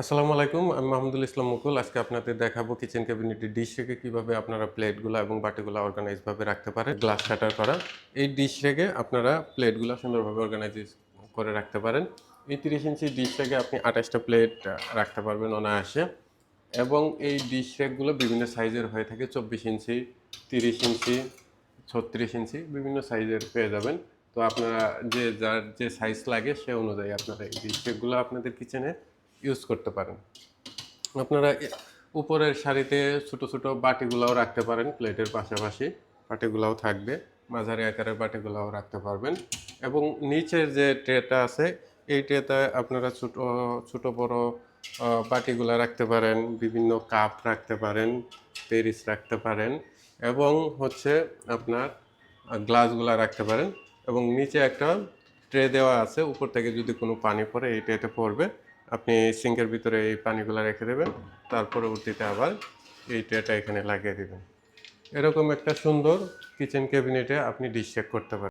আসসালামু আলাইকুম। আমি মাহমুদুল ইসলাম মুকুল। আজকে আপনাদের দেখাবো কিচেন ক্যাবিনেটের ডিশ রেখে কিভাবে আপনারা প্লেটগুলা এবং বাটিগুলা অর্গানাইজ ভাবে রাখতে পারেন। গ্লাস শাটার করা। এই ডিশ রেখে আপনারা প্লেটগুলা সুন্দরভাবে অর্গানাইজ করে রাখতে পারেন। এই ৩০ ইঞ্চি ডিশ রেখে আপনি ২৮ টা প্লেট রাখতে পারবেন অনায়াসে। এবং এই ডিশ রেকগুলো বিভিন্ন সাইজের হয়ে থাকে ২৪ ইঞ্চি, ৩০ ইঞ্চি, ৩৬ ইঞ্চি বিভিন্ন সাইজের পেয়ে যাবেন। তো আপনারা যার যে সাইজ লাগে সে অনুযায়ী আপনারা এই ডিশ রেকগুলো আপনাদের কিচেনে ইউজ করতে পারেন। আপনারা উপরের সারিতে ছোট ছোট বাটিগুলাও রাখতে পারেন, প্লেটের পাশাপাশি বাটিগুলাও থাকবে, মাঝারি আকারের বাটিগুলাও রাখতে পারবেন। এবং নিচের যে ট্রেটা আছে এই ট্রেতে আপনারা ছোট ছোট বড় বাটিগুলা রাখতে পারেন, বিভিন্ন কাপ রাখতে পারেন, পেরিস রাখতে পারেন এবং হচ্ছে আপনার গ্লাসগুলা রাখতে পারেন। এবং নিচে একটা ট্রে দেওয়া আছে, উপর থেকে যদি কোনো পানি পড়ে এই ট্রেতে পড়বে, আপনি সিঙ্কের ভিতরে এই পানিগুলো রেখে দেবেন, তার পরবর্তীতে আবার এই ট্রেটা এখানে লাগিয়ে দেবেন। এরকম একটা সুন্দর কিচেন ক্যাবিনেটে আপনি ডিশ শেক করতে পারেন।